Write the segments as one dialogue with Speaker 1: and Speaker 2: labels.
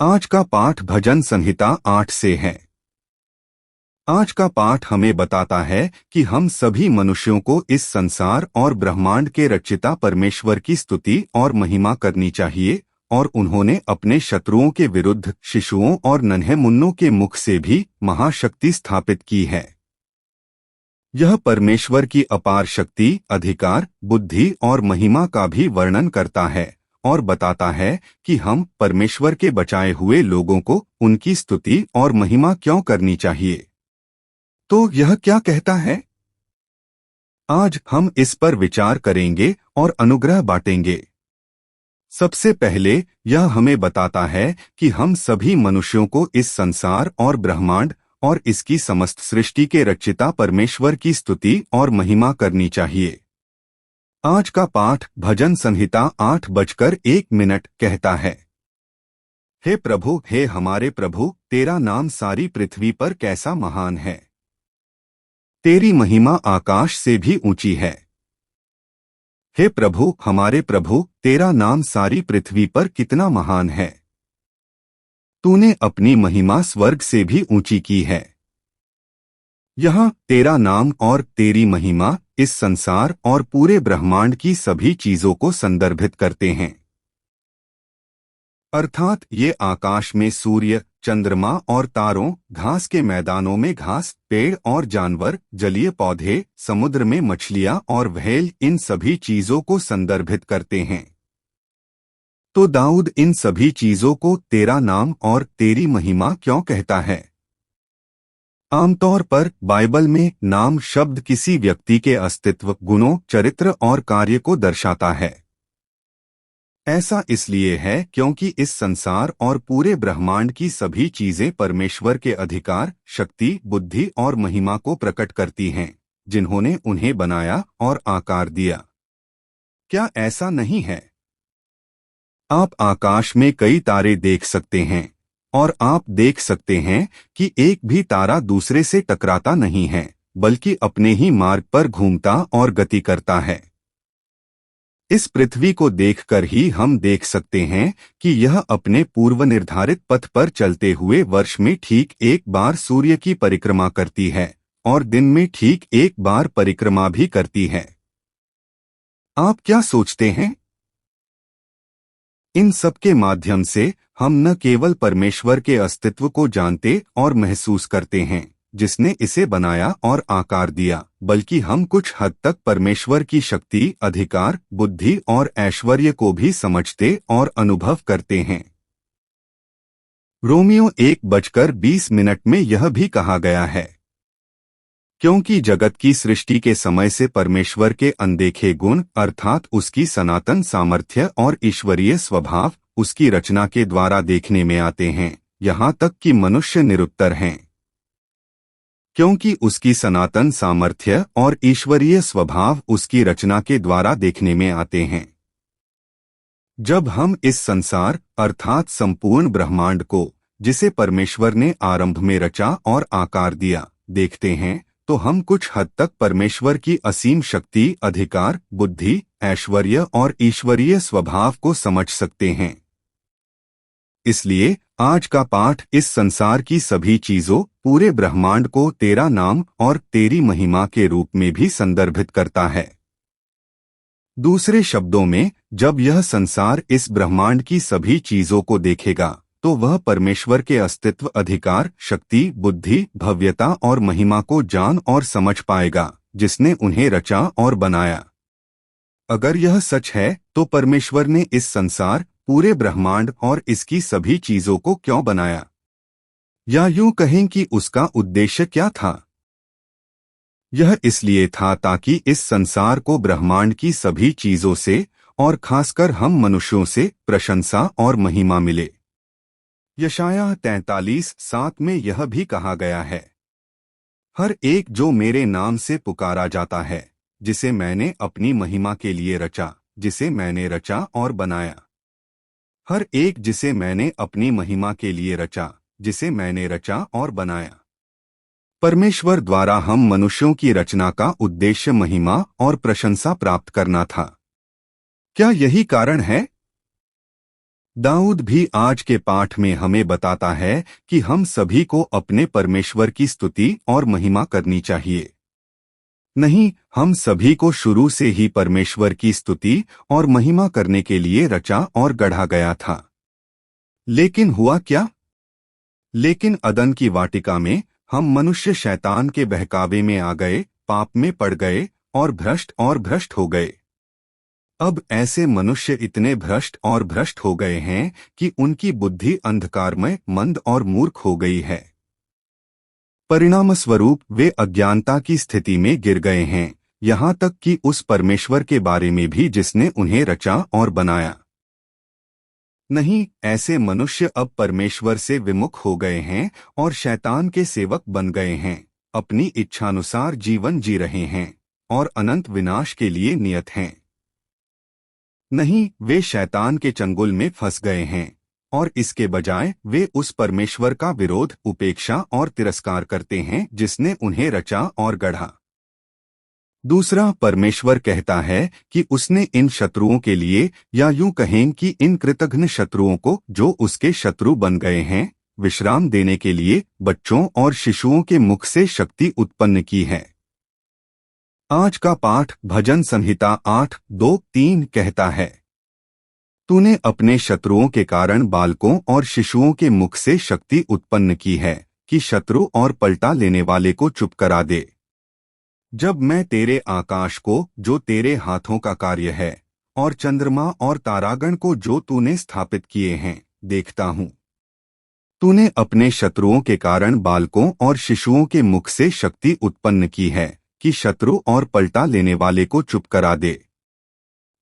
Speaker 1: आज का पाठ भजन संहिता 8 से है। आज का पाठ हमें बताता है कि हम सभी मनुष्यों को इस संसार और ब्रह्मांड के रचिता परमेश्वर की स्तुति और महिमा करनी चाहिए, और उन्होंने अपने शत्रुओं के विरुद्ध शिशुओं और नन्हे मुन्नों के मुख से भी महाशक्ति स्थापित की है। यह परमेश्वर की अपार शक्ति, अधिकार, बुद्धि और महिमा का भी वर्णन करता है और बताता है कि हम परमेश्वर के बचाए हुए लोगों को उनकी स्तुति और महिमा क्यों करनी चाहिए। तो यह क्या कहता है? आज हम इस पर विचार करेंगे और अनुग्रह बांटेंगे। सबसे पहले यह हमें बताता है कि हम सभी मनुष्यों को इस संसार और ब्रह्मांड और इसकी समस्त सृष्टि के रचिता परमेश्वर की स्तुति और महिमा करनी चाहिए। आज का पाठ भजन संहिता 8:1 कहता है, हे प्रभु, हे हमारे प्रभु, तेरा नाम सारी पृथ्वी पर कैसा महान है। तेरी महिमा आकाश से भी ऊंची है। हे प्रभु, हमारे प्रभु, तेरा नाम सारी पृथ्वी पर कितना महान है। तूने अपनी महिमा स्वर्ग से भी ऊंची की है। यहाँ तेरा नाम और तेरी महिमा इस संसार और पूरे ब्रह्मांड की सभी चीजों को संदर्भित करते हैं। अर्थात ये आकाश में सूर्य, चंद्रमा और तारों, घास के मैदानों में घास, पेड़ और जानवर, जलीय पौधे, समुद्र में मछलियां और व्हेल, इन सभी चीजों को संदर्भित करते हैं। तो दाऊद इन सभी चीजों को तेरा नाम और तेरी महिमा क्यों कहता है? आमतौर पर बाइबल में नाम शब्द किसी व्यक्ति के अस्तित्व, गुणों, चरित्र और कार्य को दर्शाता है। ऐसा इसलिए है क्योंकि इस संसार और पूरे ब्रह्मांड की सभी चीजें परमेश्वर के अधिकार, शक्ति, बुद्धि और महिमा को प्रकट करती हैं, जिन्होंने उन्हें बनाया और आकार दिया। क्या ऐसा नहीं है? आप आकाश में कई तारे देख सकते हैं, और आप देख सकते हैं कि एक भी तारा दूसरे से टकराता नहीं है, बल्कि अपने ही मार्ग पर घूमता और गति करता है। इस पृथ्वी को देखकर ही हम देख सकते हैं कि यह अपने पूर्व निर्धारित पथ पर चलते हुए वर्ष में ठीक एक बार सूर्य की परिक्रमा करती है और दिन में ठीक एक बार परिक्रमा भी करती है। आप क्या सोचते हैं? इन सब के माध्यम से हम न केवल परमेश्वर के अस्तित्व को जानते और महसूस करते हैं, जिसने इसे बनाया और आकार दिया, बल्कि हम कुछ हद तक परमेश्वर की शक्ति, अधिकार, बुद्धि और ऐश्वर्य को भी समझते और अनुभव करते हैं। रोमियो 1:20 में यह भी कहा गया है, क्योंकि जगत की सृष्टि के समय से परमेश्वर के अनदेखे गुण, अर्थात उसकी सनातन सामर्थ्य और ईश्वरीय स्वभाव उसकी रचना के द्वारा देखने में आते हैं, यहाँ तक कि मनुष्य निरुत्तर हैं। क्योंकि उसकी सनातन सामर्थ्य और ईश्वरीय स्वभाव उसकी रचना के द्वारा देखने में आते हैं। जब हम इस संसार अर्थात संपूर्ण ब्रह्मांड को, जिसे परमेश्वर ने आरंभ में रचा और आकार दिया, देखते हैं, तो हम कुछ हद तक परमेश्वर की असीम शक्ति, अधिकार, बुद्धि, ऐश्वर्य और ईश्वरीय स्वभाव को समझ सकते हैं। इसलिए आज का पाठ इस संसार की सभी चीजों, पूरे ब्रह्मांड को तेरा नाम और तेरी महिमा के रूप में भी संदर्भित करता है। दूसरे शब्दों में, जब यह संसार इस ब्रह्मांड की सभी चीजों को देखेगा, तो वह परमेश्वर के अस्तित्व, अधिकार, शक्ति, बुद्धि, भव्यता और महिमा को जान और समझ पाएगा, जिसने उन्हें रचा और बनाया। अगर यह सच है, तो परमेश्वर ने इस संसार, पूरे ब्रह्मांड और इसकी सभी चीजों को क्यों बनाया? या यूं कहें कि उसका उद्देश्य क्या था? यह इसलिए था ताकि इस संसार को ब्रह्मांड की सभी चीजों से और खासकर हम मनुष्यों से प्रशंसा और महिमा मिले। यशायाह 43:7 में यह भी कहा गया है, हर एक जो मेरे नाम से पुकारा जाता है, जिसे मैंने अपनी महिमा के लिए रचा, जिसे मैंने रचा और बनाया। हर एक जिसे मैंने अपनी महिमा के लिए रचा, जिसे मैंने रचा और बनाया। परमेश्वर द्वारा हम मनुष्यों की रचना का उद्देश्य महिमा और प्रशंसा प्राप्त करना था। क्या यही कारण है? दाऊद भी आज के पाठ में हमें बताता है कि हम सभी को अपने परमेश्वर की स्तुति और महिमा करनी चाहिए। नहीं, हम सभी को शुरू से ही परमेश्वर की स्तुति और महिमा करने के लिए रचा और गढ़ा गया था। लेकिन हुआ क्या? लेकिन अदन की वाटिका में हम मनुष्य शैतान के बहकावे में आ गए, पाप में पड़ गए और भ्रष्ट हो गए। अब ऐसे मनुष्य इतने भ्रष्ट और भ्रष्ट हो गए हैं कि उनकी बुद्धि अंधकारमय, मंद और मूर्ख हो गई है। परिणामस्वरूप वे अज्ञानता की स्थिति में गिर गए हैं, यहाँ तक कि उस परमेश्वर के बारे में भी जिसने उन्हें रचा और बनाया। नहीं, ऐसे मनुष्य अब परमेश्वर से विमुख हो गए हैं और शैतान के सेवक बन गए हैं, अपनी इच्छानुसार जीवन जी रहे हैं और अनंत विनाश के लिए नियत हैं। नहीं, वे शैतान के चंगुल में फंस गए हैं और इसके बजाय वे उस परमेश्वर का विरोध, उपेक्षा और तिरस्कार करते हैं जिसने उन्हें रचा और गढ़ा। दूसरा, परमेश्वर कहता है कि उसने इन शत्रुओं के लिए, या यूं कहें कि इन कृतघ्न शत्रुओं को जो उसके शत्रु बन गए हैं, विश्राम देने के लिए बच्चों और शिशुओं के मुख से शक्ति उत्पन्न की है। आज का पाठ भजन संहिता 8:2-3 कहता है, तूने अपने शत्रुओं के कारण बालकों और शिशुओं के मुख से शक्ति उत्पन्न की है कि शत्रु और पलटा लेने वाले को चुप करा दे। जब मैं तेरे आकाश को, जो तेरे हाथों का कार्य है, और चंद्रमा और तारागण को जो तूने स्थापित किए हैं, देखता हूँ। तूने अपने शत्रुओं के कारण बालकों और शिशुओं के मुख से शक्ति उत्पन्न की है कि शत्रु और पलटा लेने वाले को चुप करा दे।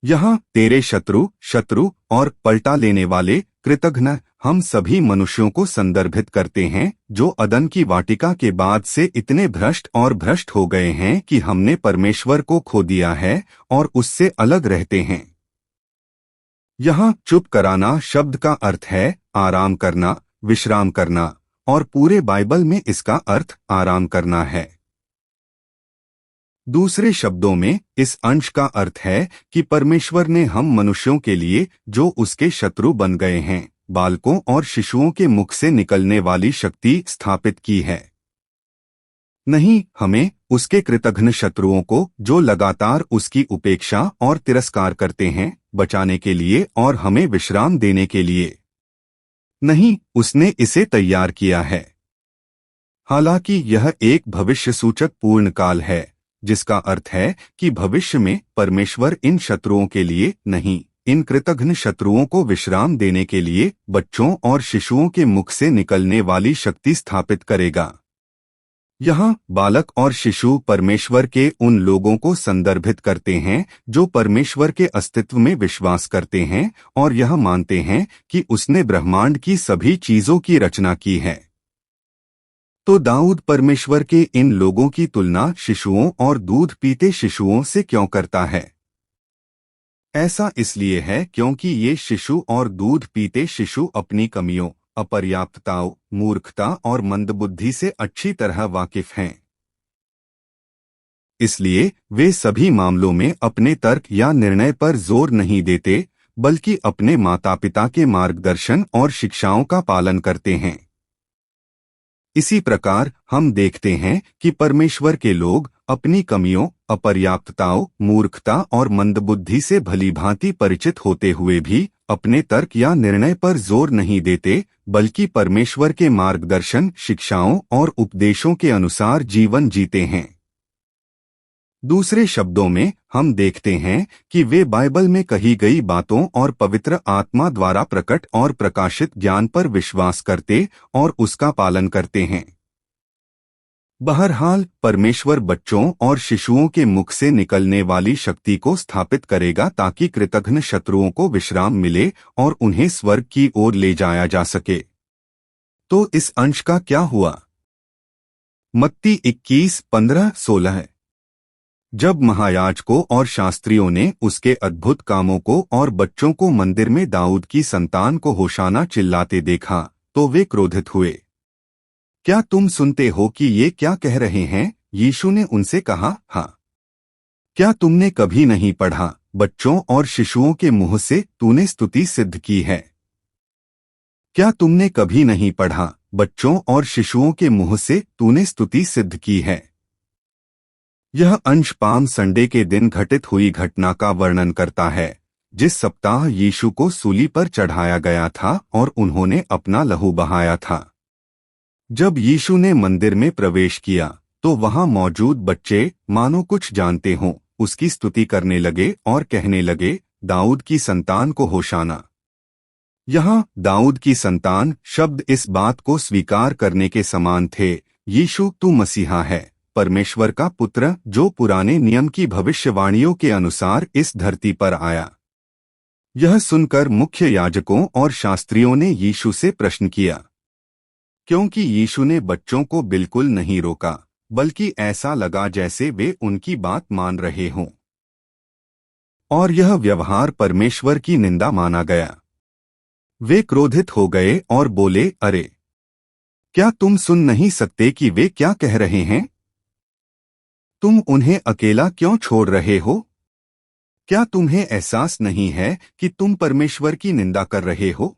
Speaker 1: यहाँ तेरे शत्रु और पलटा लेने वाले, कृतघ्न, हम सभी मनुष्यों को संदर्भित करते हैं जो अदन की वाटिका के बाद से इतने भ्रष्ट हो गए हैं कि हमने परमेश्वर को खो दिया है और उससे अलग रहते हैं। यहाँ चुप कराना शब्द का अर्थ है आराम करना, विश्राम करना, और पूरे बाइबल में इसका अर्थ आराम करना है। दूसरे शब्दों में इस अंश का अर्थ है कि परमेश्वर ने हम मनुष्यों के लिए, जो उसके शत्रु बन गए हैं, बालकों और शिशुओं के मुख से निकलने वाली शक्ति स्थापित की है। नहीं, हमें, उसके कृतघ्न शत्रुओं को, जो लगातार उसकी उपेक्षा और तिरस्कार करते हैं, बचाने के लिए और हमें विश्राम देने के लिए। नहीं, उसने इसे तैयार किया है। हालांकि यह एक भविष्य सूचक पूर्ण काल है, जिसका अर्थ है कि भविष्य में परमेश्वर इन शत्रुओं के लिए नहीं, इन कृतघ्न शत्रुओं को विश्राम देने के लिए बच्चों और शिशुओं के मुख से निकलने वाली शक्ति स्थापित करेगा। यहाँ बालक और शिशु परमेश्वर के उन लोगों को संदर्भित करते हैं जो परमेश्वर के अस्तित्व में विश्वास करते हैं और यह मानते हैं कि उसने ब्रह्मांड की सभी चीजों की रचना की है। तो दाऊद परमेश्वर के इन लोगों की तुलना शिशुओं और दूध पीते शिशुओं से क्यों करता है? ऐसा इसलिए है क्योंकि ये शिशु और दूध पीते शिशु अपनी कमियों, अपर्याप्तताओं, मूर्खता और मंदबुद्धि से अच्छी तरह वाकिफ हैं। इसलिए वे सभी मामलों में अपने तर्क या निर्णय पर जोर नहीं देते, बल्कि अपने माता पिता के मार्गदर्शन और शिक्षाओं का पालन करते हैं। इसी प्रकार हम देखते हैं कि परमेश्वर के लोग अपनी कमियों, अपर्याप्तताओं, मूर्खता और मंदबुद्धि से भलीभांति परिचित होते हुए भी अपने तर्क या निर्णय पर जोर नहीं देते, बल्कि परमेश्वर के मार्गदर्शन, शिक्षाओं और उपदेशों के अनुसार जीवन जीते हैं। दूसरे शब्दों में हम देखते हैं कि वे बाइबल में कही गई बातों और पवित्र आत्मा द्वारा प्रकट और प्रकाशित ज्ञान पर विश्वास करते और उसका पालन करते हैं। बहरहाल परमेश्वर बच्चों और शिशुओं के मुख से निकलने वाली शक्ति को स्थापित करेगा ताकि कृतघ्न शत्रुओं को विश्राम मिले और उन्हें स्वर्ग की ओर ले जाया जा सके। तो इस अंश का क्या हुआ? मत्ती 21:15-16। जब महायाजकों और शास्त्रियों ने उसके अद्भुत कामों को और बच्चों को मंदिर में दाऊद की संतान को होशाना चिल्लाते देखा, तो वे क्रोधित हुए। क्या तुम सुनते हो कि ये क्या कह रहे हैं? यीशु ने उनसे कहा, हाँ। क्या तुमने कभी नहीं पढ़ा, बच्चों और शिशुओं के मुंह से तूने स्तुति सिद्ध की है? क्या तुमने कभी नहीं पढ़ा, बच्चों और शिशुओं के मुंह से तूने स्तुति सिद्ध की है। यह अंश पाम संडे के दिन घटित हुई घटना का वर्णन करता है, जिस सप्ताह यीशु को सूली पर चढ़ाया गया था और उन्होंने अपना लहू बहाया था। जब यीशु ने मंदिर में प्रवेश किया तो वहां मौजूद बच्चे मानो कुछ जानते हों उसकी स्तुति करने लगे और कहने लगे, दाऊद की संतान को होशाना। यहाँ दाऊद की संतान शब्द इस बात को स्वीकार करने के समान थे, यीशु तू मसीहा है, परमेश्वर का पुत्र, जो पुराने नियम की भविष्यवाणियों के अनुसार इस धरती पर आया। यह सुनकर मुख्य याजकों और शास्त्रियों ने यीशु से प्रश्न किया, क्योंकि यीशु ने बच्चों को बिल्कुल नहीं रोका, बल्कि ऐसा लगा जैसे वे उनकी बात मान रहे हों। और यह व्यवहार परमेश्वर की निंदा माना गया। वे क्रोधित हो गए और बोले, अरे, क्या तुम सुन नहीं सकते कि वे क्या कह रहे हैं? तुम उन्हें अकेला क्यों छोड़ रहे हो? क्या तुम्हें एहसास नहीं है कि तुम परमेश्वर की निंदा कर रहे हो?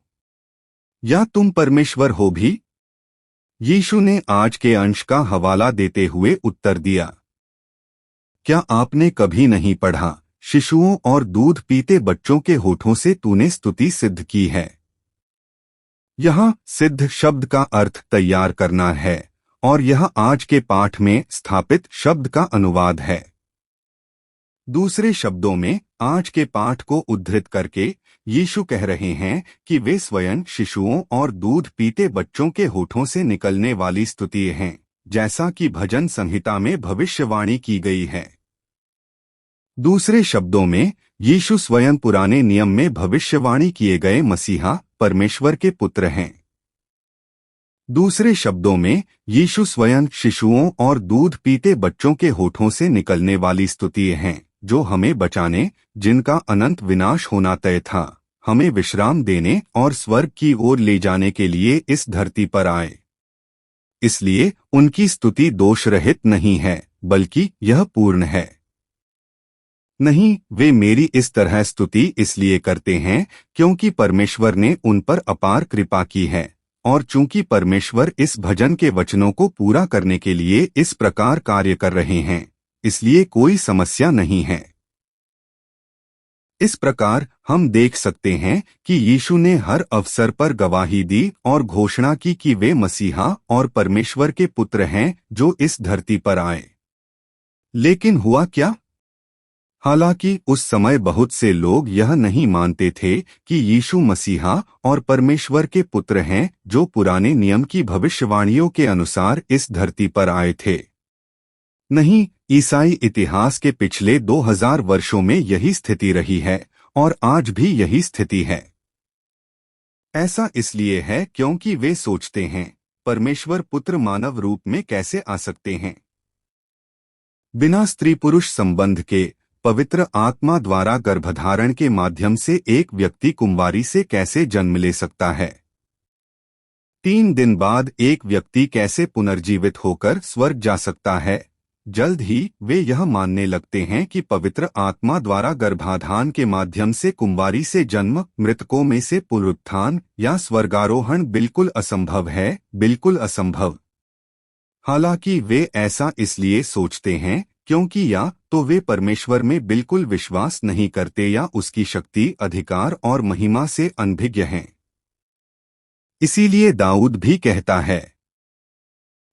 Speaker 1: या तुम परमेश्वर हो भी? यीशु ने आज के अंश का हवाला देते हुए उत्तर दिया, क्या आपने कभी नहीं पढ़ा, शिशुओं और दूध पीते बच्चों के होठों से तूने स्तुति सिद्ध की है। यहाँ सिद्ध शब्द का अर्थ तैयार करना है और यह आज के पाठ में स्थापित शब्द का अनुवाद है। दूसरे शब्दों में आज के पाठ को उद्धृत करके यीशु कह रहे हैं कि वे स्वयं शिशुओं और दूध पीते बच्चों के होठों से निकलने वाली स्तुति हैं, जैसा कि भजन संहिता में भविष्यवाणी की गई है। दूसरे शब्दों में यीशु स्वयं पुराने नियम में भविष्यवाणी किए गए मसीहा परमेश्वर के पुत्र हैं। दूसरे शब्दों में यीशु स्वयं शिशुओं और दूध पीते बच्चों के होठों से निकलने वाली स्तुति हैं, जो हमें बचाने, जिनका अनंत विनाश होना तय था, हमें विश्राम देने और स्वर्ग की ओर ले जाने के लिए इस धरती पर आए। इसलिए उनकी स्तुति दोष रहित नहीं है, बल्कि यह पूर्ण है। नहीं, वे मेरी इस तरह स्तुति इसलिए करते हैं क्योंकि परमेश्वर ने उन पर अपार कृपा की है, और चूंकि परमेश्वर इस भजन के वचनों को पूरा करने के लिए इस प्रकार कार्य कर रहे हैं, इसलिए कोई समस्या नहीं है। इस प्रकार हम देख सकते हैं कि यीशु ने हर अवसर पर गवाही दी और घोषणा की कि वे मसीहा और परमेश्वर के पुत्र हैं जो इस धरती पर आए। लेकिन हुआ क्या? हालांकि उस समय बहुत से लोग यह नहीं मानते थे कि यीशु मसीहा और परमेश्वर के पुत्र हैं जो पुराने नियम की भविष्यवाणियों के अनुसार इस धरती पर आए थे। नहीं, ईसाई इतिहास के पिछले 2000 वर्षों में यही स्थिति रही है और आज भी यही स्थिति है। ऐसा इसलिए है क्योंकि वे सोचते हैं, परमेश्वर पुत्र मानव रूप में कैसे आ सकते हैं? बिना स्त्री पुरुष संबंध के पवित्र आत्मा द्वारा गर्भधारण के माध्यम से एक व्यक्ति कुंवारी से कैसे जन्म ले सकता है? 3 दिन बाद एक व्यक्ति कैसे पुनर्जीवित होकर स्वर्ग जा सकता है? जल्द ही वे यह मानने लगते हैं कि पवित्र आत्मा द्वारा गर्भाधान के माध्यम से कुंवारी से जन्म, मृतकों में से पुनरुत्थान या स्वर्गारोहण बिल्कुल असंभव है, बिल्कुल असंभव। हालांकि वे ऐसा इसलिए सोचते हैं क्योंकि या तो वे परमेश्वर में बिल्कुल विश्वास नहीं करते या उसकी शक्ति, अधिकार और महिमा से अनभिज्ञ हैं। इसीलिए दाऊद भी कहता है,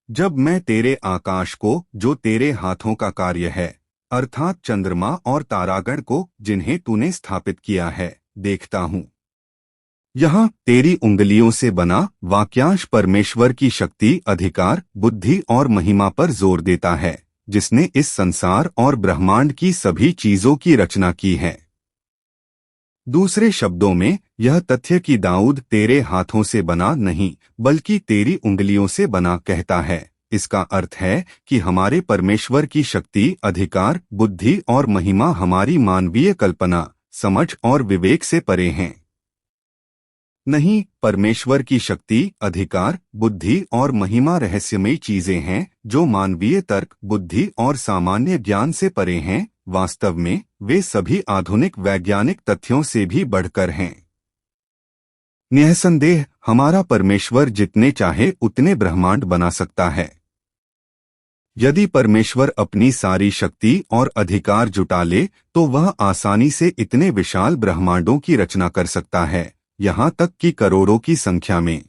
Speaker 1: जब मैं तेरे आकाश को, जो तेरे हाथों का कार्य है, अर्थात चंद्रमा और तारागण को, जिन्हें तूने स्थापित किया है, देखता हूँ। यहाँ तेरी उंगलियों से बना वाक्यांश परमेश्वर की शक्ति, अधिकार, बुद्धि और महिमा पर जोर देता है, जिसने इस संसार और ब्रह्मांड की सभी चीजों की रचना की है। दूसरे शब्दों में यह तथ्य कि दाऊद तेरे हाथों से बना नहीं बल्कि तेरी उंगलियों से बना कहता है, इसका अर्थ है कि हमारे परमेश्वर की शक्ति, अधिकार, बुद्धि और महिमा हमारी मानवीय कल्पना, समझ और विवेक से परे हैं। नहीं, परमेश्वर की शक्ति, अधिकार, बुद्धि और महिमा रहस्यमयी चीजें हैं जो मानवीय तर्क, बुद्धि और सामान्य ज्ञान से परे हैं। वास्तव में वे सभी आधुनिक वैज्ञानिक तथ्यों से भी बढ़कर हैं। निःसंदेह हमारा परमेश्वर जितने चाहे उतने ब्रह्मांड बना सकता है। यदि परमेश्वर अपनी सारी शक्ति और अधिकार जुटा ले तो वह आसानी से इतने विशाल ब्रह्मांडों की रचना कर सकता है, यहाँ तक कि करोड़ों की संख्या में।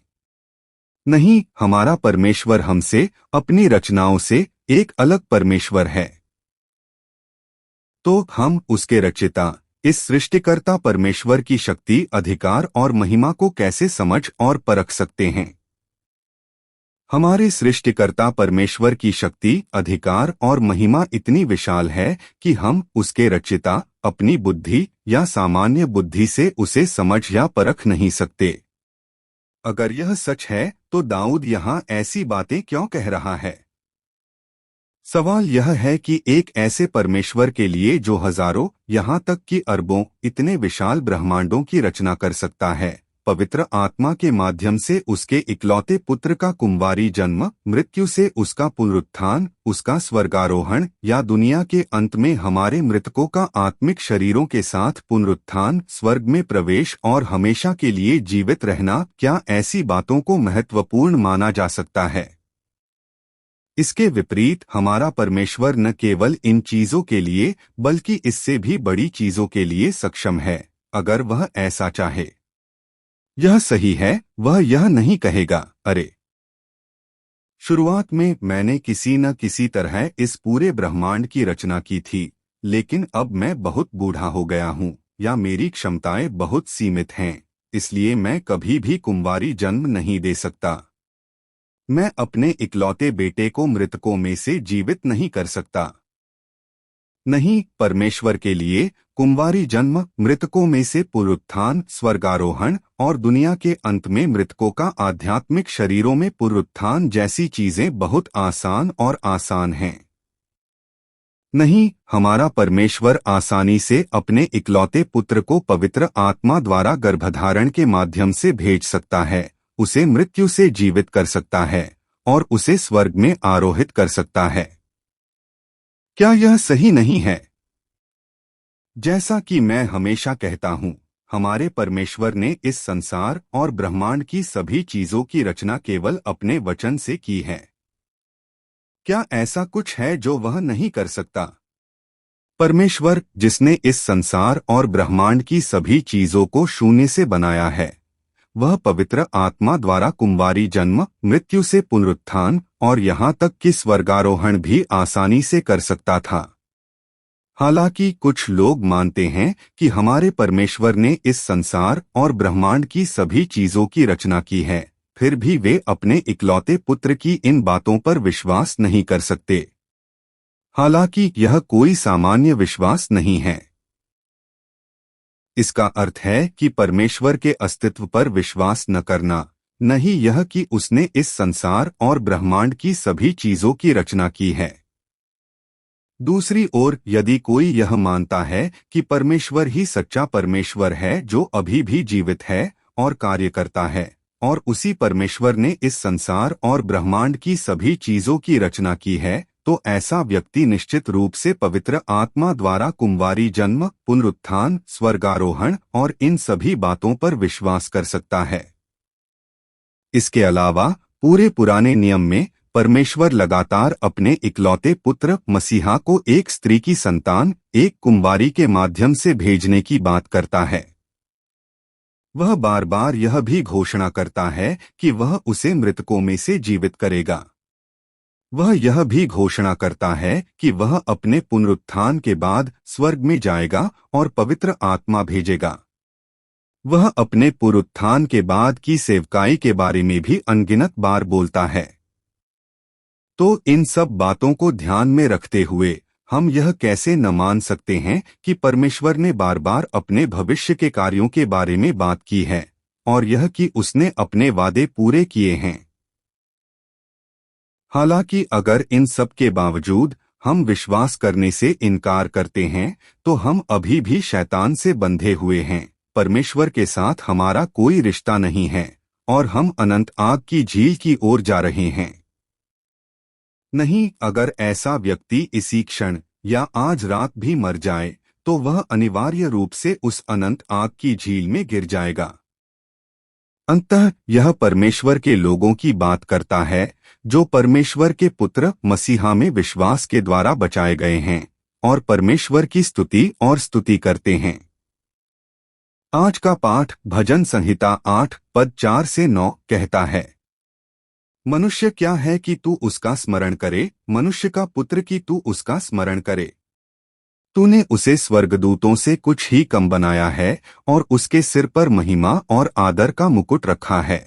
Speaker 1: नहीं, हमारा परमेश्वर हमसे, अपनी रचनाओं से एक अलग परमेश्वर है। तो हम उसके रचिता, इस सृष्टिकर्ता परमेश्वर की शक्ति, अधिकार और महिमा को कैसे समझ और परख सकते हैं? हमारे सृष्टिकर्ता परमेश्वर की शक्ति, अधिकार और महिमा इतनी विशाल है कि हम उसके रचिता, अपनी बुद्धि या सामान्य बुद्धि से उसे समझ या परख नहीं सकते। अगर यह सच है तो दाऊद यहाँ ऐसी बातें क्यों कह रहा है? सवाल यह है कि एक ऐसे परमेश्वर के लिए जो हजारों, यहाँ तक कि अरबों, इतने विशाल ब्रह्मांडों की रचना कर सकता है, पवित्र आत्मा के माध्यम से उसके इकलौते पुत्र का कुंवारी जन्म, मृत्यु से उसका पुनरुत्थान, उसका स्वर्गारोहण या दुनिया के अंत में हमारे मृतकों का आत्मिक शरीरों के साथ पुनरुत्थान, स्वर्ग में प्रवेश और हमेशा के लिए जीवित रहना, क्या ऐसी बातों को महत्वपूर्ण माना जा सकता है? इसके विपरीत हमारा परमेश्वर न केवल इन चीजों के लिए बल्कि इससे भी बड़ी चीजों के लिए सक्षम है, अगर वह ऐसा चाहे। यह सही है, वह यह नहीं कहेगा, अरे शुरुआत में मैंने किसी न किसी तरह इस पूरे ब्रह्मांड की रचना की थी, लेकिन अब मैं बहुत बूढ़ा हो गया हूँ या मेरी क्षमताएं बहुत सीमित हैं, इसलिए मैं कभी भी कुंवारी जन्म नहीं दे सकता। मैं अपने इकलौते बेटे को मृतकों में से जीवित नहीं कर सकता। नहीं, परमेश्वर के लिए कुंवारी जन्म, मृतकों में से पुनरुत्थान, स्वर्गारोहण और दुनिया के अंत में मृतकों का आध्यात्मिक शरीरों में पुनरुत्थान जैसी चीजें बहुत आसान और आसान हैं। नहीं, हमारा परमेश्वर आसानी से अपने इकलौते पुत्र को पवित्र आत्मा द्वारा गर्भधारण के माध्यम से भेज सकता है, उसे मृत्यु से जीवित कर सकता है और उसे स्वर्ग में आरोहित कर सकता है। क्या यह सही नहीं है? जैसा कि मैं हमेशा कहता हूँ, हमारे परमेश्वर ने इस संसार और ब्रह्मांड की सभी चीजों की रचना केवल अपने वचन से की है। क्या ऐसा कुछ है जो वह नहीं कर सकता? परमेश्वर, जिसने इस संसार और ब्रह्मांड की सभी चीजों को शून्य से बनाया है, वह पवित्र आत्मा द्वारा कुंवारी जन्म, मृत्यु से पुनरुत्थान और यहाँ तक कि स्वर्गारोहण भी आसानी से कर सकता था। हालांकि कुछ लोग मानते हैं कि हमारे परमेश्वर ने इस संसार और ब्रह्मांड की सभी चीजों की रचना की है, फिर भी वे अपने इकलौते पुत्र की इन बातों पर विश्वास नहीं कर सकते। हालांकि यह कोई सामान्य विश्वास नहीं है। इसका अर्थ है कि परमेश्वर के अस्तित्व पर विश्वास न करना, नहीं यह कि उसने इस संसार और ब्रह्मांड की सभी चीजों की रचना की है। दूसरी ओर, यदि कोई यह मानता है कि परमेश्वर ही सच्चा परमेश्वर है जो अभी भी जीवित है और कार्य करता है, और उसी परमेश्वर ने इस संसार और ब्रह्मांड की सभी चीजों की रचना की है, तो ऐसा व्यक्ति निश्चित रूप से पवित्र आत्मा द्वारा कुंवारी जन्म, पुनरुत्थान, स्वर्गारोहण और इन सभी बातों पर विश्वास कर सकता है। इसके अलावा पूरे पुराने नियम में परमेश्वर लगातार अपने इकलौते पुत्र मसीहा को एक स्त्री की संतान, एक कुंवारी के माध्यम से भेजने की बात करता है। वह बार बार यह भी घोषणा करता है कि वह उसे मृतकों में से जीवित करेगा। वह यह भी घोषणा करता है कि वह अपने पुनरुत्थान के बाद स्वर्ग में जाएगा और पवित्र आत्मा भेजेगा। वह अपने पुनरुत्थान के बाद की सेवकाई के बारे में भी अनगिनत बार बोलता है। तो इन सब बातों को ध्यान में रखते हुए हम यह कैसे न मान सकते हैं कि परमेश्वर ने बार बार अपने भविष्य के कार्यों के बारे में बात की है और यह कि उसने अपने वादे पूरे किए हैं। हालांकि अगर इन सब के बावजूद हम विश्वास करने से इनकार करते हैं तो हम अभी भी शैतान से बंधे हुए हैं, परमेश्वर के साथ हमारा कोई रिश्ता नहीं है और हम अनंत आग की झील की ओर जा रहे हैं। नहीं, अगर ऐसा व्यक्ति इसी क्षण या आज रात भी मर जाए तो वह अनिवार्य रूप से उस अनंत आग की झील में गिर जाएगा। अंततः यह परमेश्वर के लोगों की बात करता है जो परमेश्वर के पुत्र मसीहा में विश्वास के द्वारा बचाए गए हैं और परमेश्वर की स्तुति और स्तुति करते हैं। आज का पाठ भजन संहिता 8 पद 4 से 9 कहता है, मनुष्य क्या है कि तू उसका स्मरण करे, मनुष्य का पुत्र कि तू उसका स्मरण करे। तूने उसे स्वर्गदूतों से कुछ ही कम बनाया है और उसके सिर पर महिमा और आदर का मुकुट रखा है।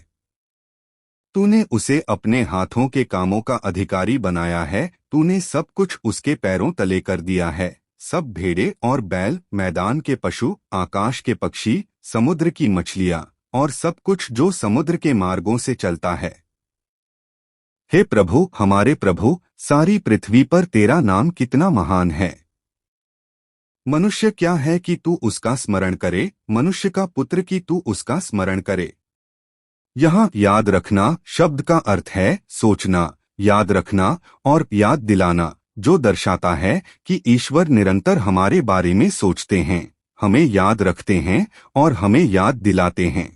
Speaker 1: तूने उसे अपने हाथों के कामों का अधिकारी बनाया है, तूने सब कुछ उसके पैरों तले कर दिया है। सब भेड़े और बैल, मैदान के पशु, आकाश के पक्षी, समुद्र की मछलियां और सब कुछ जो समुद्र के मार्गों से चलता है। हे प्रभु, हमारे प्रभु, सारी पृथ्वी पर तेरा नाम कितना महान है। मनुष्य क्या है कि तू उसका स्मरण करे, मनुष्य का पुत्र कि तू उसका स्मरण करे। यहाँ याद रखना शब्द का अर्थ है सोचना, याद रखना और याद दिलाना, जो दर्शाता है कि ईश्वर निरंतर हमारे बारे में सोचते हैं, हमें याद रखते हैं और हमें याद दिलाते हैं।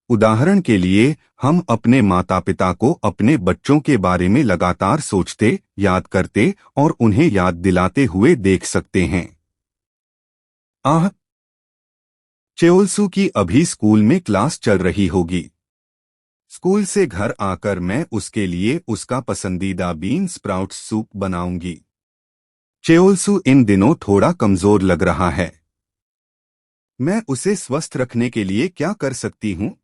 Speaker 1: उदाहरण के लिए, हम अपने माता पिता को अपने बच्चों के बारे में लगातार सोचते, याद करते और उन्हें याद दिलाते हुए देख सकते हैं। चेओल्सू की अभी स्कूल में क्लास चल रही होगी। स्कूल से घर आकर मैं उसके लिए उसका पसंदीदा बीन स्प्राउट सूप बनाऊंगी। चेओल्सू इन दिनों थोड़ा कमजोर लग रहा है। मैं उसे स्वस्थ रखने के लिए क्या कर सकती हूँ?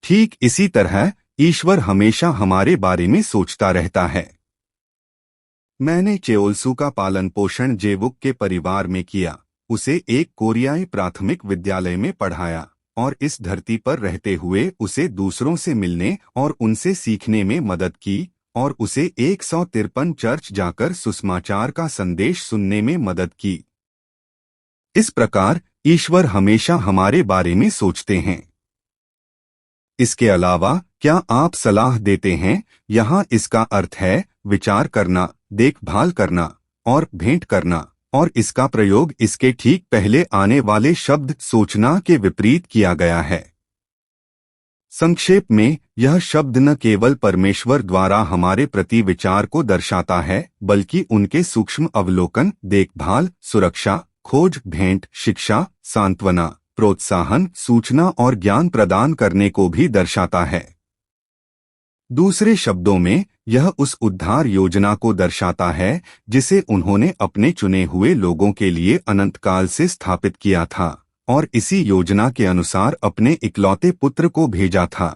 Speaker 1: ठीक इसी तरह ईश्वर हमेशा हमारे बारे में सोचता रहता है। मैंने चेओल्सू का पालन पोषण जेवुक के परिवार में किया, उसे एक कोरियाई प्राथमिक विद्यालय में पढ़ाया और इस धरती पर रहते हुए उसे दूसरों से मिलने और उनसे सीखने में मदद की और उसे 153 चर्च जाकर सुसमाचार का संदेश सुनने में मदद की। इस प्रकार ईश्वर हमेशा हमारे बारे में सोचते हैं। इसके अलावा क्या आप सलाह देते हैं? यहाँ इसका अर्थ है विचार करना, देखभाल करना और भेंट करना, और इसका प्रयोग इसके ठीक पहले आने वाले शब्द सोचना के विपरीत किया गया है। संक्षेप में, यह शब्द न केवल परमेश्वर द्वारा हमारे प्रति विचार को दर्शाता है, बल्कि उनके सूक्ष्म अवलोकन, देखभाल, सुरक्षा, खोज, भेंट, शिक्षा, सांत्वना, प्रोत्साहन, सूचना और ज्ञान प्रदान करने को भी दर्शाता है। दूसरे शब्दों में, यह उस उद्धार योजना को दर्शाता है जिसे उन्होंने अपने चुने हुए लोगों के लिए अनंतकाल से स्थापित किया था और इसी योजना के अनुसार अपने इकलौते पुत्र को भेजा था।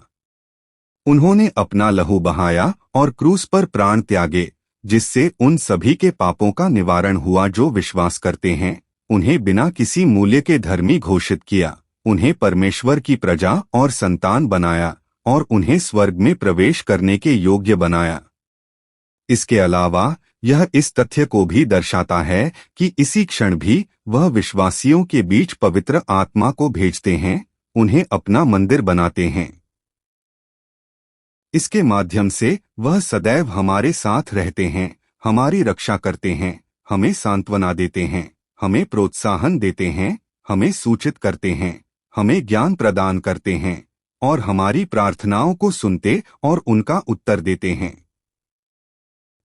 Speaker 1: उन्होंने अपना लहू बहाया और क्रूस पर प्राण त्यागे, जिससे उन सभी के पापों का निवारण हुआ जो विश्वास करते हैं। उन्हें बिना किसी मूल्य के धर्मी घोषित किया, उन्हें परमेश्वर की प्रजा और संतान बनाया और उन्हें स्वर्ग में प्रवेश करने के योग्य बनाया। इसके अलावा यह इस तथ्य को भी दर्शाता है कि इसी क्षण भी वह विश्वासियों के बीच पवित्र आत्मा को भेजते हैं, उन्हें अपना मंदिर बनाते हैं। इसके माध्यम से वह सदैव हमारे साथ रहते हैं, हमारी रक्षा करते हैं, हमें सांत्वना देते हैं, हमें प्रोत्साहन देते हैं, हमें सूचित करते हैं, हमें ज्ञान प्रदान करते हैं और हमारी प्रार्थनाओं को सुनते और उनका उत्तर देते हैं।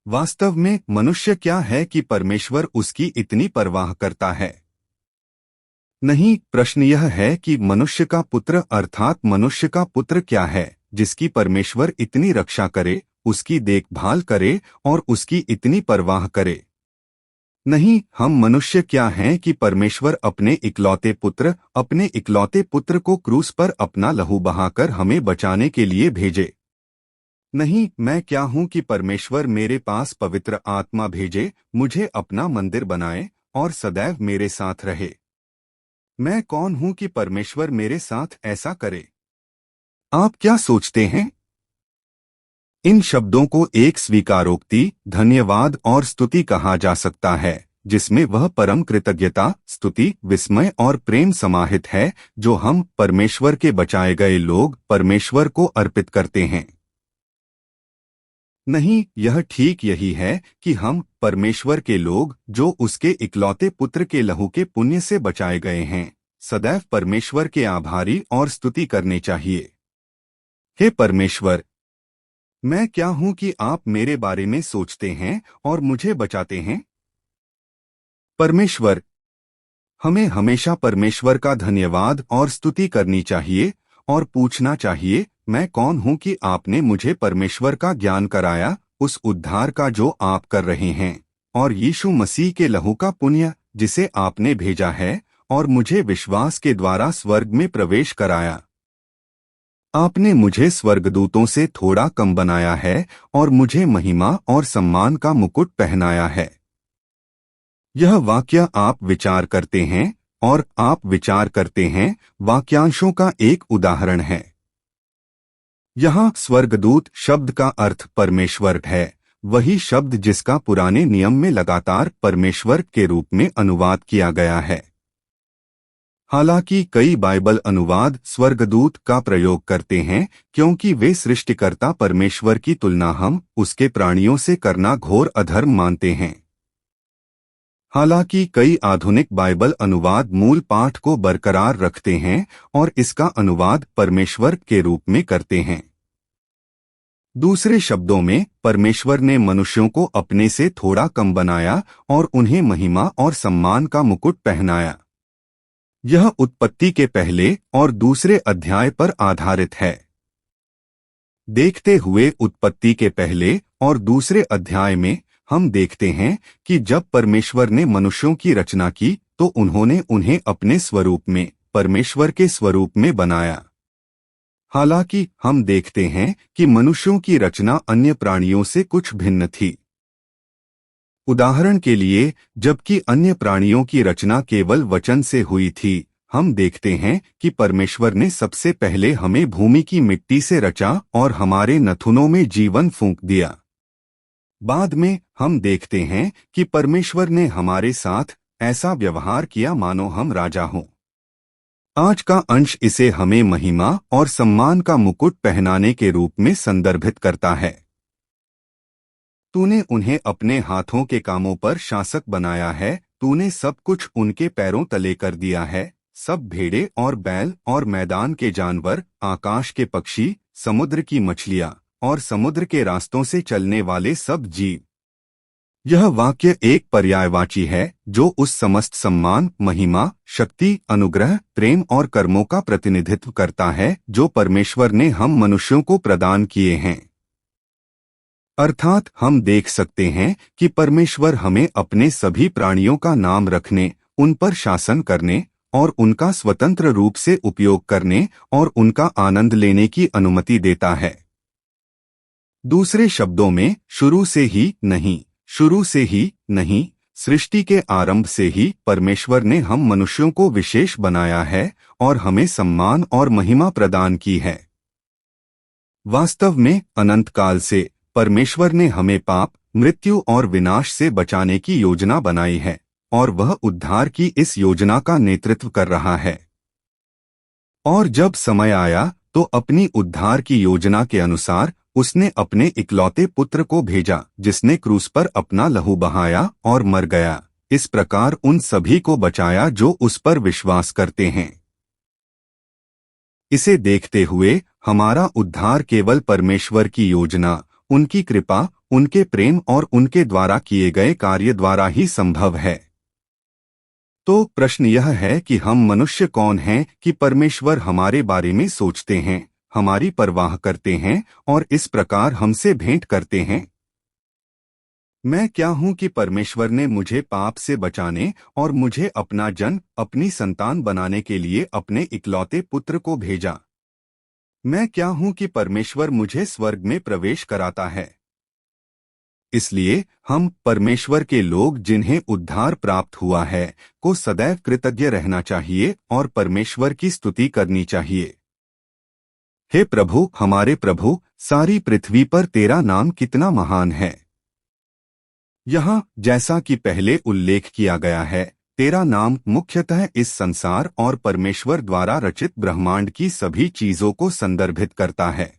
Speaker 1: वास्तव में मनुष्य क्या है कि परमेश्वर उसकी इतनी परवाह करता है? नहीं, प्रश्न यह है कि मनुष्य का पुत्र अर्थात मनुष्य का पुत्र क्या है जिसकी परमेश्वर इतनी रक्षा करे, उसकी देखभाल करे और उसकी इतनी परवाह करे। नहीं, हम मनुष्य क्या हैं कि परमेश्वर अपने इकलौते पुत्र को क्रूस पर अपना लहू बहाकर हमें बचाने के लिए भेजे। नहीं, मैं क्या हूं कि परमेश्वर मेरे पास पवित्र आत्मा भेजे, मुझे अपना मंदिर बनाए और सदैव मेरे साथ रहे। मैं कौन हूं कि परमेश्वर मेरे साथ ऐसा करे? आप क्या सोचते हैं? इन शब्दों को एक स्वीकारोक्ति, धन्यवाद और स्तुति कहा जा सकता है, जिसमें वह परम कृतज्ञता, स्तुति, विस्मय और प्रेम समाहित है जो हम परमेश्वर के बचाए गए लोग परमेश्वर को अर्पित करते हैं। नहीं, यह ठीक यही है कि हम परमेश्वर के लोग जो उसके इकलौते पुत्र के लहू के पुण्य से बचाए गए हैं, सदैव परमेश्वर के आभारी और स्तुति करने चाहिए। हे परमेश्वर, मैं क्या हूं कि आप मेरे बारे में सोचते हैं और मुझे बचाते हैं? परमेश्वर, हमें हमेशा परमेश्वर का धन्यवाद और स्तुति करनी चाहिए और पूछना चाहिए, मैं कौन हूं कि आपने मुझे परमेश्वर का ज्ञान कराया, उस उद्धार का जो आप कर रहे हैं, और यीशु मसीह के लहू का पुण्य जिसे आपने भेजा है और मुझे विश्वास के द्वारा स्वर्ग में प्रवेश कराया। आपने मुझे स्वर्गदूतों से थोड़ा कम बनाया है और मुझे महिमा और सम्मान का मुकुट पहनाया है। यह वाक्य आप विचार करते हैं और आप विचार करते हैं वाक्यांशों का एक उदाहरण है। यहाँ स्वर्गदूत शब्द का अर्थ परमेश्वर है, वही शब्द जिसका पुराने नियम में लगातार परमेश्वर के रूप में अनुवाद किया गया है। हालांकि कई बाइबल अनुवाद स्वर्गदूत का प्रयोग करते हैं क्योंकि वे सृष्टिकर्ता परमेश्वर की तुलना हम उसके प्राणियों से करना घोर अधर्म मानते हैं। हालांकि कई आधुनिक बाइबल अनुवाद मूल पाठ को बरकरार रखते हैं और इसका अनुवाद परमेश्वर के रूप में करते हैं। दूसरे शब्दों में, परमेश्वर ने मनुष्यों को अपने से थोड़ा कम बनाया और उन्हें महिमा और सम्मान का मुकुट पहनाया। यह उत्पत्ति के पहले और दूसरे अध्याय पर आधारित है। देखते हुए उत्पत्ति के पहले और दूसरे अध्याय में हम देखते हैं कि जब परमेश्वर ने मनुष्यों की रचना की तो उन्होंने उन्हें अपने स्वरूप में, परमेश्वर के स्वरूप में बनाया। हालांकि हम देखते हैं कि मनुष्यों की रचना अन्य प्राणियों से कुछ भिन्न थी। उदाहरण के लिए, जबकि अन्य प्राणियों की रचना केवल वचन से हुई थी, हम देखते हैं कि परमेश्वर ने सबसे पहले हमें भूमि की मिट्टी से रचा और हमारे नथुनों में जीवन फूंक दिया। बाद में हम देखते हैं कि परमेश्वर ने हमारे साथ ऐसा व्यवहार किया मानो हम राजा हों। आज का अंश इसे हमें महिमा और सम्मान का मुकुट पहनाने के रूप में संदर्भित करता है। तूने उन्हें अपने हाथों के कामों पर शासक बनाया है, तूने सब कुछ उनके पैरों तले कर दिया है, सब भेड़े और बैल और मैदान के जानवर, आकाश के पक्षी, समुद्र की मछलियां और समुद्र के रास्तों से चलने वाले सब जीव। यह वाक्य एक पर्यायवाची है जो उस समस्त सम्मान, महिमा, शक्ति, अनुग्रह, प्रेम और कर्मों का प्रतिनिधित्व करता है जो परमेश्वर ने हम मनुष्यों को प्रदान किए हैं। अर्थात हम देख सकते हैं कि परमेश्वर हमें अपने सभी प्राणियों का नाम रखने, उन पर शासन करने और उनका स्वतंत्र रूप से उपयोग करने और उनका आनंद लेने की अनुमति देता है। दूसरे शब्दों में, शुरू से ही नहीं, सृष्टि के आरंभ से ही परमेश्वर ने हम मनुष्यों को विशेष बनाया है और हमें सम्मान और महिमा प्रदान की है। वास्तव में अनंत काल से परमेश्वर ने हमें पाप, मृत्यु और विनाश से बचाने की योजना बनाई है और वह उद्धार की इस योजना का नेतृत्व कर रहा है। और जब समय आया तो अपनी उद्धार की योजना के अनुसार उसने अपने इकलौते पुत्र को भेजा जिसने क्रूस पर अपना लहू बहाया और मर गया, इस प्रकार उन सभी को बचाया जो उस पर विश्वास करते हैं। इसे देखते हुए हमारा उद्धार केवल परमेश्वर की योजना, उनकी कृपा, उनके प्रेम और उनके द्वारा किए गए कार्य द्वारा ही संभव है। तो प्रश्न यह है कि हम मनुष्य कौन हैं कि परमेश्वर हमारे बारे में सोचते हैं, हमारी परवाह करते हैं और इस प्रकार हमसे भेंट करते हैं। मैं क्या हूं कि परमेश्वर ने मुझे पाप से बचाने और मुझे अपना जन, अपनी संतान बनाने के लिए अपने इकलौते पुत्र को भेजा। मैं क्या हूं कि परमेश्वर मुझे स्वर्ग में प्रवेश कराता है। इसलिए हम परमेश्वर के लोग जिन्हें उद्धार प्राप्त हुआ है को सदैव कृतज्ञ रहना चाहिए और परमेश्वर की स्तुति करनी चाहिए। हे प्रभु, हमारे प्रभु, सारी पृथ्वी पर तेरा नाम कितना महान है। यहाँ जैसा कि पहले उल्लेख किया गया है, तेरा नाम मुख्यतः इस संसार और परमेश्वर द्वारा रचित ब्रह्मांड की सभी चीजों को संदर्भित करता है।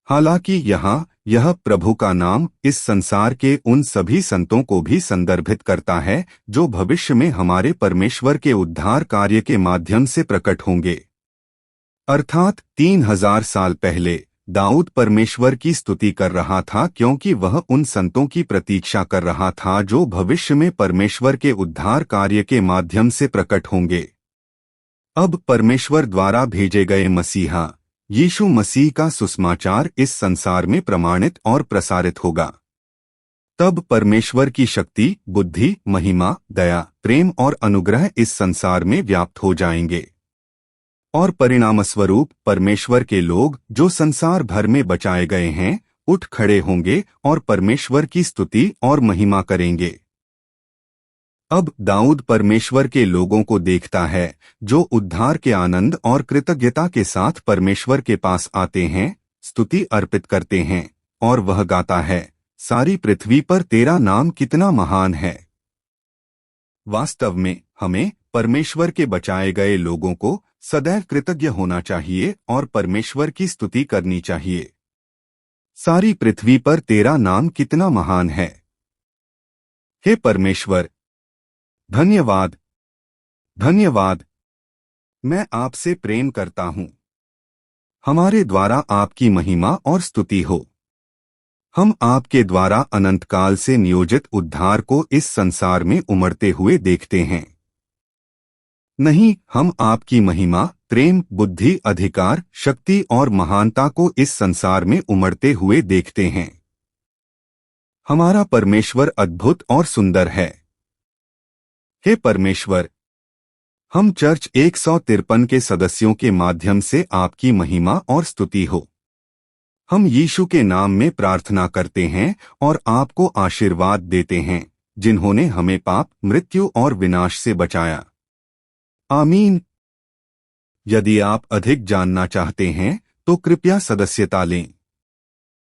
Speaker 1: हालांकि यहाँ यह प्रभु का नाम इस संसार के उन सभी संतों को भी संदर्भित करता है जो भविष्य में हमारे परमेश्वर के उद्धार कार्य के माध्यम से प्रकट होंगे। अर्थात 3000 साल पहले दाऊद परमेश्वर की स्तुति कर रहा था क्योंकि वह उन संतों की प्रतीक्षा कर रहा था जो भविष्य में परमेश्वर के उद्धार कार्य के माध्यम से प्रकट होंगे। अब परमेश्वर द्वारा भेजे गए मसीहा यीशु मसीह का सुसमाचार इस संसार में प्रमाणित और प्रसारित होगा। तब परमेश्वर की शक्ति, बुद्धि, महिमा, दया, प्रेम और अनुग्रह इस संसार में व्याप्त हो जाएंगे और परिणामस्वरूप परमेश्वर के लोग जो संसार भर में बचाए गए हैं उठ खड़े होंगे और परमेश्वर की स्तुति और महिमा करेंगे। अब दाऊद परमेश्वर के लोगों को देखता है जो उद्धार के आनंद और कृतज्ञता के साथ परमेश्वर के पास आते हैं, स्तुति अर्पित करते हैं और वह गाता है, सारी पृथ्वी पर तेरा नाम कितना महान है। वास्तव में हमें परमेश्वर के बचाए गए लोगों को सदैव कृतज्ञ होना चाहिए और परमेश्वर की स्तुति करनी चाहिए। सारी पृथ्वी पर तेरा नाम कितना महान है। हे परमेश्वर, धन्यवाद, धन्यवाद। मैं आपसे प्रेम करता हूं। हमारे द्वारा आपकी महिमा और स्तुति हो। हम आपके द्वारा अनंत काल से नियोजित उद्धार को इस संसार में उमड़ते हुए देखते हैं। नहीं, हम आपकी महिमा, प्रेम, बुद्धि, अधिकार, शक्ति और महानता को इस संसार में उमड़ते हुए देखते हैं। हमारा परमेश्वर अद्भुत और सुंदर है। हे परमेश्वर, हम चर्च 153 के सदस्यों के माध्यम से आपकी महिमा और स्तुति हो। हम यीशु के नाम में प्रार्थना करते हैं और आपको आशीर्वाद देते हैं जिन्होंने हमें पाप, मृत्यु और विनाश से बचाया। आमीन। यदि आप अधिक जानना चाहते हैं तो कृपया सदस्यता लें।